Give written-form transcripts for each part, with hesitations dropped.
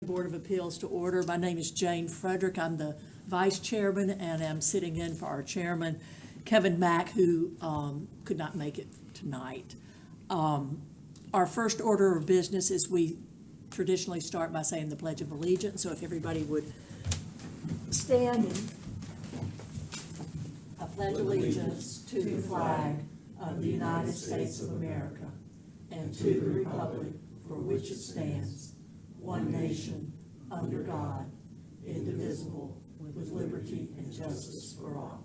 Board of Appeals to order. My name is Jane Frederick. I'm the vice chairman, and I'm sitting in for our chairman, Kevin Mack, who could not make it tonight. Our first order of business is we traditionally start by saying the Pledge of Allegiance. So if everybody would stand and I pledge allegiance to the flag of the United States of America and to the republic for which it stands, one nation, under God, indivisible, with liberty and justice for all.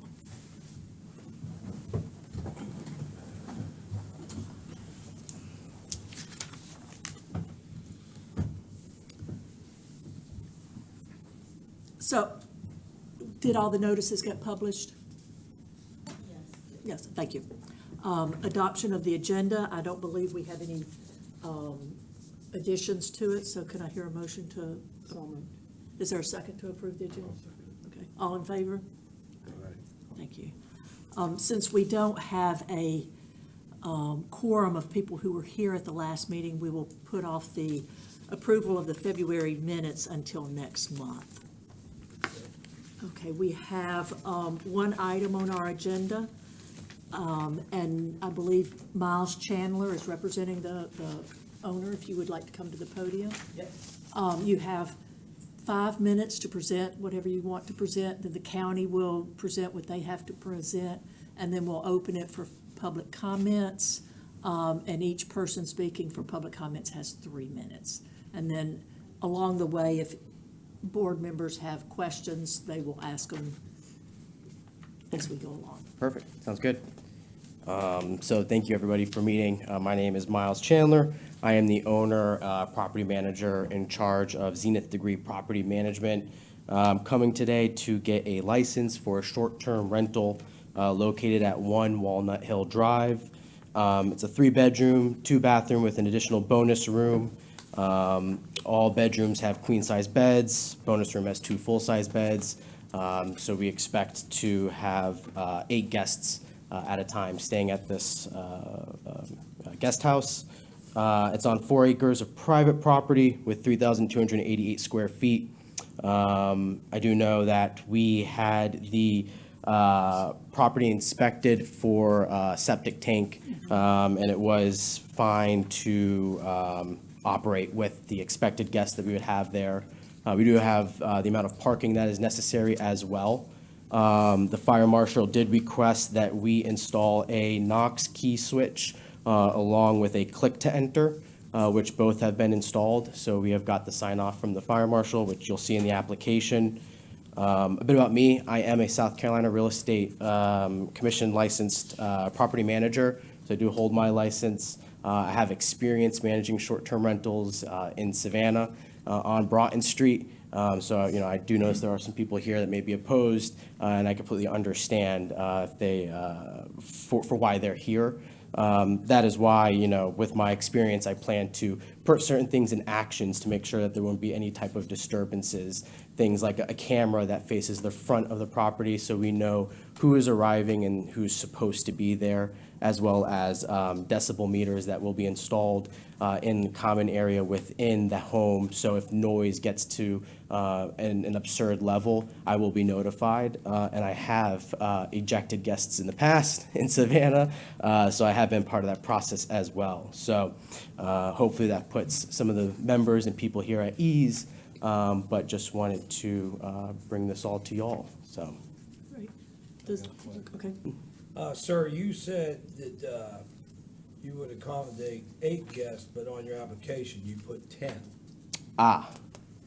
So, did all the notices get published? Yes, thank you. Adoption of the agenda, I don't believe we have any additions to it, so can I hear a motion to? Is there a second to approve the agenda? Okay, all in favor? Thank you. Since we don't have a quorum of people who were here at the last meeting, we will put off the approval of the February minutes until next month. Okay, we have one item on our agenda, and I believe Miles Chandler is representing the owner, if you would like to come to the podium. Yep. You have 5 minutes to present whatever you want to present, then the county will present what they have to present, and then we'll open it for public comments, and each person speaking for public comments has 3 minutes. And then along the way, if board members have questions, they will ask them as we go along. Perfect. Sounds good. So thank you, everybody, for meeting. My name is Miles Chandler. I am the owner, property manager in charge of Zenith Degree Property Management. I'm coming today to get a license for a short-term rental located at 1 Walnut Hill Drive. It's a 3-bedroom, 2-bathroom with an additional bonus room. All bedrooms have queen-size beds. Bonus room has 2 full-size beds. So we expect to have 8 guests at a time staying at this guest house. It's on 4 acres of private property with 3,288 square feet. I do know that we had the property inspected for septic tank, and it was fine to operate with the expected guests that we would have there. We do have the amount of parking that is necessary as well. The fire marshal did request that we install a Knox key switch along with a click to enter, which both have been installed. So we have got the sign off from the fire marshal, which you'll see in the application. A bit about me: I am a South Carolina real estate commission licensed property manager. So I do hold my license. I have experience managing short-term rentals in Savannah on Broughton Street. So, I do notice there are some people here that may be opposed, and I completely understand if they, for why they're here. That is why, with my experience, I plan to put certain things in actions to make sure that there won't be any type of disturbances. Things like a camera that faces the front of the property so we know who is arriving and who's supposed to be there, as well as decibel meters that will be installed in the common area within the home. So if noise gets to an absurd level, I will be notified. And I have ejected guests in the past in Savannah, so I have been part of that process as well. So hopefully that puts some of the members and people here at ease, but just wanted to bring this all to y'all. So. Great. Okay. Sir, you said that you would accommodate 8 guests, but on your application you put 10.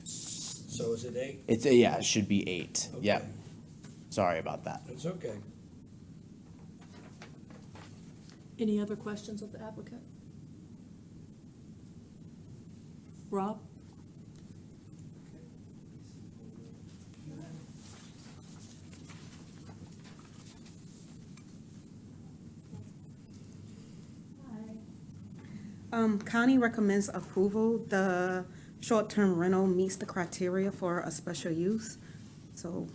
So is it 8? It should be 8. Okay. Yeah. Sorry about that. It's okay. Any other questions of the applicant? Rob? County recommends approval. The short-term rental meets the criteria for a special use. So,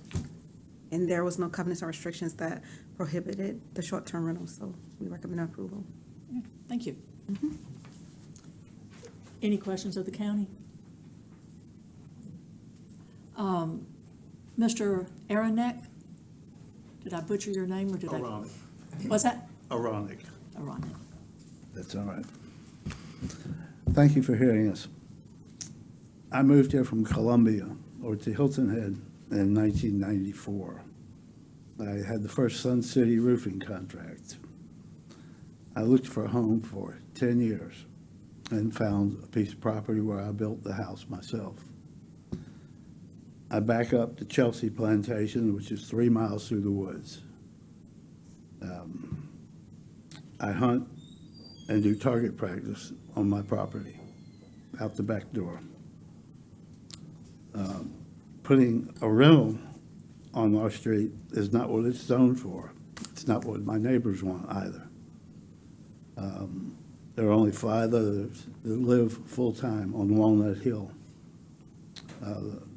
and there was no covenants or restrictions that prohibited the short-term rental, so we recommend approval. Thank you. Any questions of the county? Mr. Aranek, did I butcher your name or did I? Ironic. What's that? Ironic. Aranek. That's all right. Thank you for hearing us. I moved here from Columbia, or to Hilton Head, in 1994. I had the first Sun City roofing contract. I looked for a home for 10 years and found a piece of property where I built the house myself. I back up to Chelsea Plantation, which is 3 miles through the woods. I hunt and do target practice on my property, out the back door. Putting a rental on our street is not what it's zoned for. It's not what my neighbors want either. There are only 5 others that live full-time on Walnut Hill.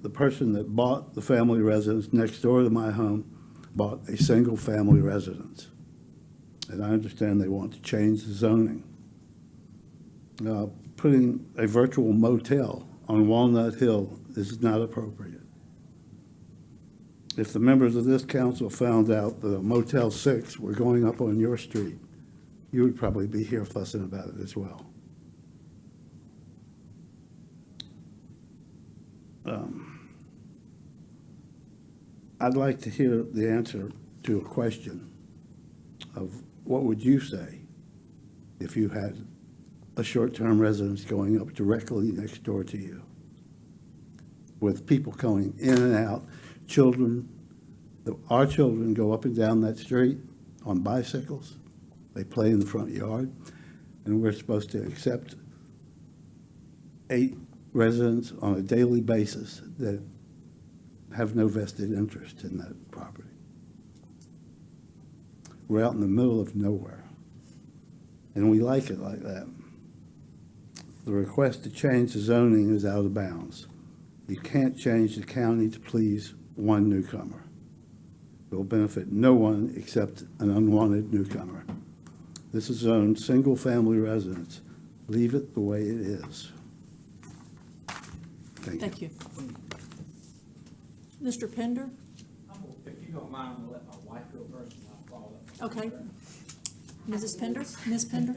The person that bought the family residence next door to my home bought a single-family residence. And I understand they want to change the zoning. Putting a virtual motel on Walnut Hill is not appropriate. If the members of this council found out that a Motel 6 were going up on your street, you would probably be here fussing about it as well. I'd like to hear the answer to a question of what would you say if you had a short-term residence going up directly next door to you with people going in and out, children. Our children go up and down that street on bicycles. They play in the front yard, and we're supposed to accept 8 residents on a daily basis that have no vested interest in that property. We're out in the middle of nowhere, and we like it like that. The request to change the zoning is out of bounds. You can't change the county to please one newcomer. It will benefit no one except an unwanted newcomer. This is zoned single-family residence. Leave it the way it is. Thank you. Thank you. Mr. Pender? If you don't mind, I'm gonna let my wife go first and I'll follow up. Okay. Mrs. Pender? Ms. Pender?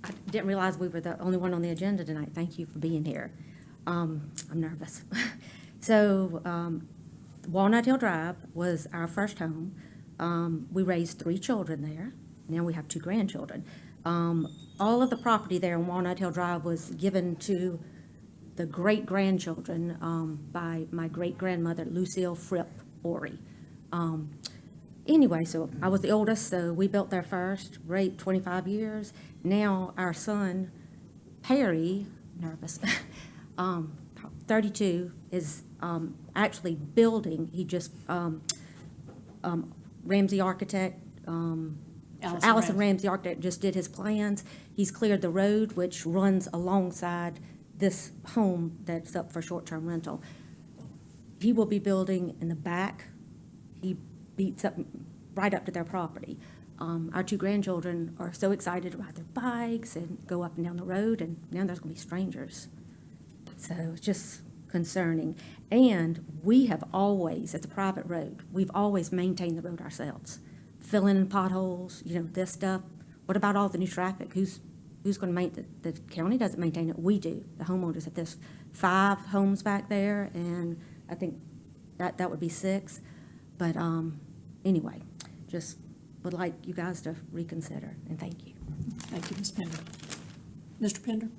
I didn't realize we were the only one on the agenda tonight. Thank you for being here. I'm nervous. So, Walnut Hill Drive was our first home. We raised 3 children there. Now we have 2 grandchildren. All of the property there on Walnut Hill Drive was given to the great-grandchildren by my great-grandmother, Lucille Fripp Ori. Anyway, so I was the oldest, so we built there first, 25 years. Now our son, Perry, nervous, 32, is actually building. He just, Ramsey Architect, Allison Ramsey Architect just did his plans. He's cleared the road, which runs alongside this home that's up for short-term rental. He will be building in the back. He beats up, right up to their property. Our 2 grandchildren are so excited to ride their bikes and go up and down the road, and now there's gonna be strangers. So it's just concerning. And we have always, it's a private road, we've always maintained the road ourselves. Filling in potholes, this stuff. What about all the new traffic? Who's gonna maintain, the county doesn't maintain it, we do, the homeowners. If there's 5 homes back there, and I think that would be 6. But anyway, just would like you guys to reconsider, and thank you. Thank you, Ms. Pender. Mr. Pender?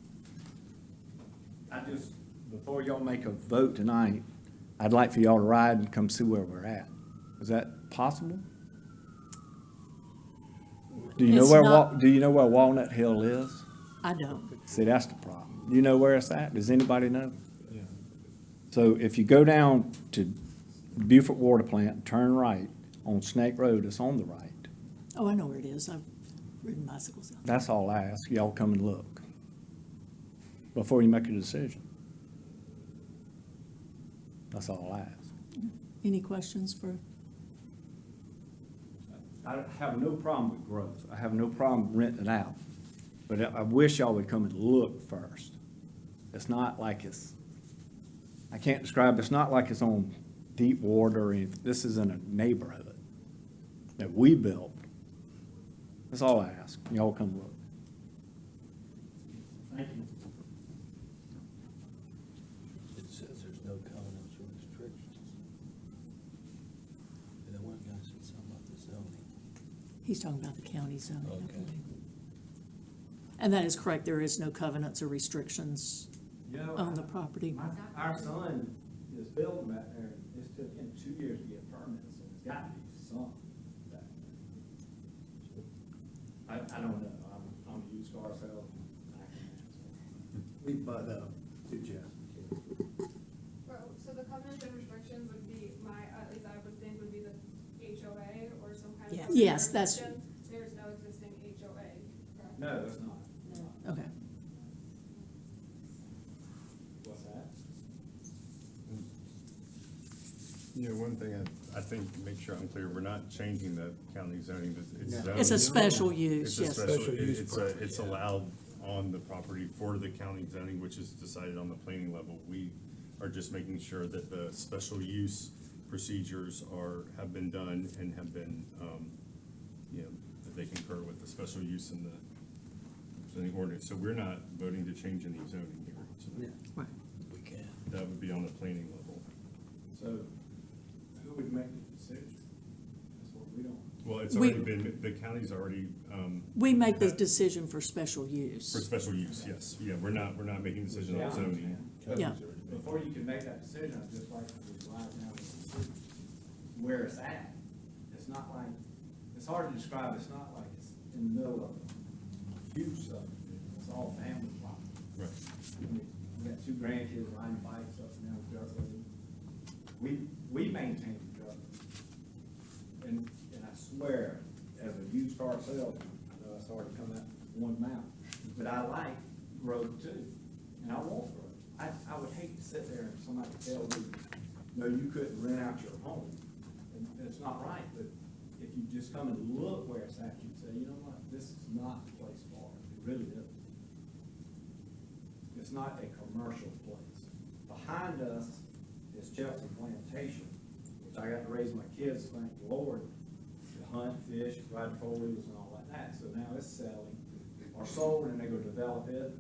Before y'all make a vote tonight, I'd like for y'all to ride and come see where we're at. Is that possible? Do you know It's where, not- do you know where Walnut Hill is? I don't. See, that's the problem. Do you know where it's at? Does anybody know? Yeah. So if you go down to Beaufort Water Plant, turn right on Snake Road, it's on the right. Oh, I know where it is. I've ridden bicycles out. That's all I ask. Y'all come and look before you make a decision. That's all I ask. Any questions for, I have no problem with growth. I have no problem renting it out. But I wish y'all would come and look first. It's not like it's I can't describe, it's not like it's on deep water or anything. This is in a neighborhood that we built. That's all I ask. Y'all come look. Thank you. It says there's no covenants or restrictions. And then one guy said something about the zoning. He's talking about the county zoning, I Okay. believe. And that is correct, there is no covenants or restrictions on the property. Our son is building back there. It's took him 2 years to get permits, so it's got to be some back there. I don't know. I'm a used car salesman. We bought up to Jeff. Well, so the covenants and restrictions would be at least I would think would be the HOA or some kind of. Yes. covenant or Yes, that's- restriction. There's no existing HOA, correct? No, it's not. Okay. What's that? Yeah, one thing I think, to make sure I'm clear, we're not changing the county zoning, it's No. zoning. It's a special use, It's a yes. Special use it's permit, it's yeah. allowed on the property for the county zoning, which is decided on the planning level. We are just making sure that the special use procedures have been done and have been, that they concur with the special use in the zoning ordinance. So we're not voting to change any zoning here. So Right. We can. that would be on the planning level. So who would make the decision? That's what we don't. Well, it's We- already been, the county's already, We make the decision for special for use. special use, yes. Yeah, we're not making a decision Yeah, on I zoning. understand. Yeah. Before you can make that decision, I'd just like to realize now where it's at. It's not like, it's hard to describe, it's not like it's in the middle of a huge subdivision, it's all family property. Right. We got 2 grandkids riding bikes up and down the dirt road. We maintain the dirt. And I swear, as a used car salesman, I know it's hard to come out one mouth, but I like road too, and I want road. I would hate to sit there and somebody tell me, no, you couldn't rent out your home. And it's not right, but if you just come and look where it's at, you'd say, you know what, this is not the place for it. It really isn't. It's not a commercial place. Behind us is Chelsea Plantation, which I got to raise my kids, thank the Lord, to hunt, fish, ride 4-wheelers and all like that. So now it's selling or sold and they go develop it.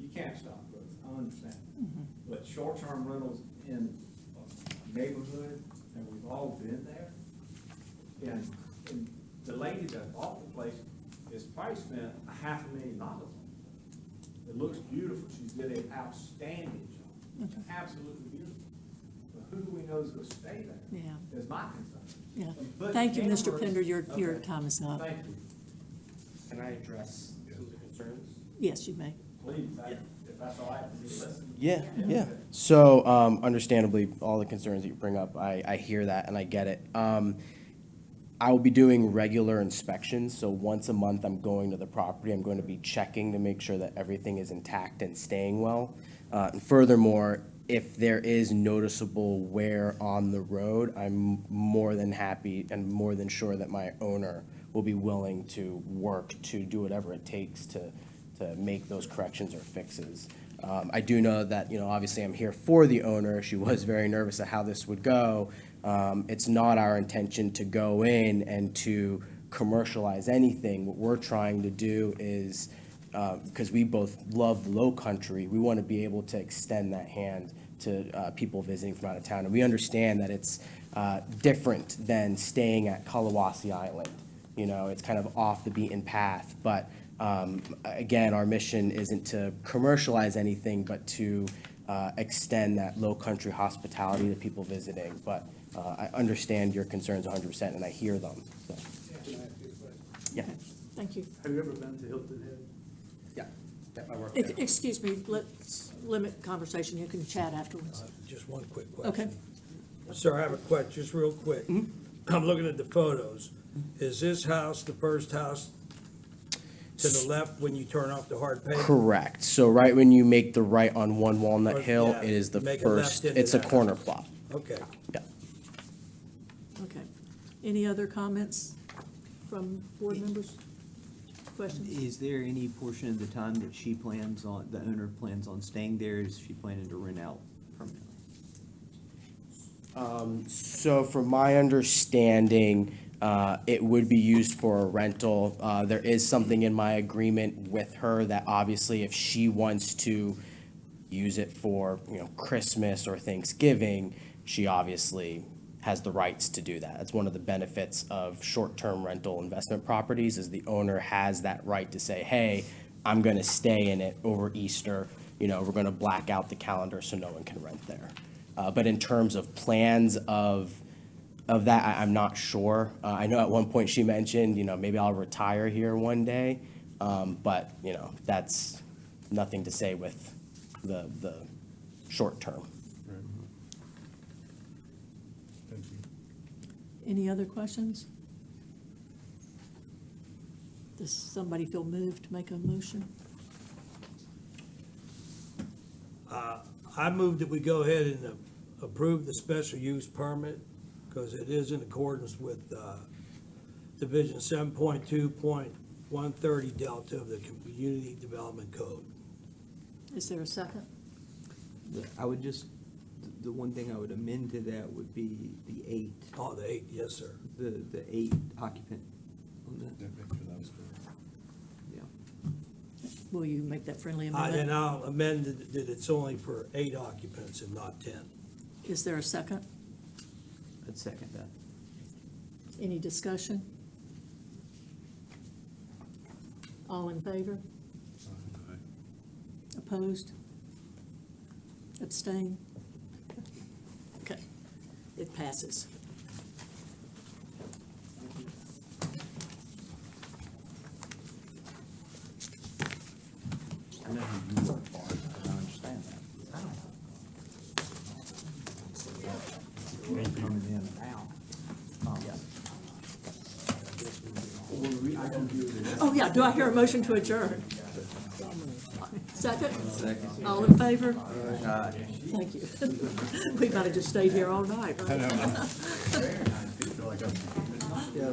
You can't stop growth, I understand. But short-term rentals in a neighborhood, and we've all been there. And the lady that bought the place has probably spent $500,000 on it. It looks beautiful. She did an outstanding job. It's absolutely beautiful. But who do we know is going to stay there? Yeah. Is my concern. Yeah. But Thank you, Mr. cameras- Pender, your Okay. time is up. Thank you. Can I address some of the concerns? Yes, you may. Please, if that's all right for me to listen. Yeah. So, understandably, all the concerns that you bring up, I hear that and I get it. I will be doing regular inspections, so once a month I'm going to the property, I'm going to be checking to make sure that everything is intact and staying well. And furthermore, if there is noticeable wear on the road, I'm more than happy and more than sure that my owner will be willing to work to do whatever it takes to make those corrections or fixes. I do know that, obviously I'm here for the owner. She was very nervous at how this would go. It's not our intention to go in and to commercialize anything. What we're trying to do is, because we both love the Low Country, we want to be able to extend that hand to people visiting from out of town. And we understand that it's different than staying at Kalawasi Island. It's kind of off the beaten path, but again, our mission isn't to commercialize anything, but to extend that Low Country hospitality to people visiting. But I understand your concerns 100%, and I hear them. So, yeah. Thank you. Have you ever been to Hilton Head? Yeah. I work there. Excuse me, let's limit conversation. You can chat afterwards. Just one quick question. Okay. Sir, I have a question, just real quick. I'm looking at the photos. Is this house the first house to the left when you turn off the hard pavement? Correct. So right when you make the right on One Walnut Or- Hill, yeah, it is the make a left first, into it's a that. corner plot. Okay. Yeah. Okay. Any other comments from board members? Questions? Is there any portion of the time that the owner plans on staying there? Is she planning to rent out permanently? So from my understanding, it would be used for a rental. There is something in my agreement with her that obviously if she wants to use it for, Christmas or Thanksgiving, she obviously has the rights to do that. That's one of the benefits of short-term rental investment properties, is the owner has that right to say, hey, I'm gonna stay in it over Easter, we're gonna black out the calendar so no one can rent there. But in terms of plans of that, I'm not sure. I know at one point she mentioned, maybe I'll retire here one day. But, that's nothing to say with the short term. Right. Thank you. Any other questions? Does somebody feel moved to make a motion? I move that we go ahead and approve the special use permit, because it is in accordance with Division 7.2.130 Delta of the Community Development Code. Is there a second? I would just, the one thing I would amend to that would be the 8, Oh, the 8, yes, sir. the 8 occupant on that, Yeah, make sure that was correct. yeah. Will you make that friendly And amendment? I'll amend it that it's only for 8 occupants and not 10. Is there a second? I'd second that. Any discussion? All in favor? Opposed? Abstain? Okay, it passes. I know who you work for, I understand that. Coming in and out. Oh, yeah, do I hear a motion to adjourn? Second? Second. All in favor? Thank you. We might have just stayed here all night, right? I feel like I'm. Yeah.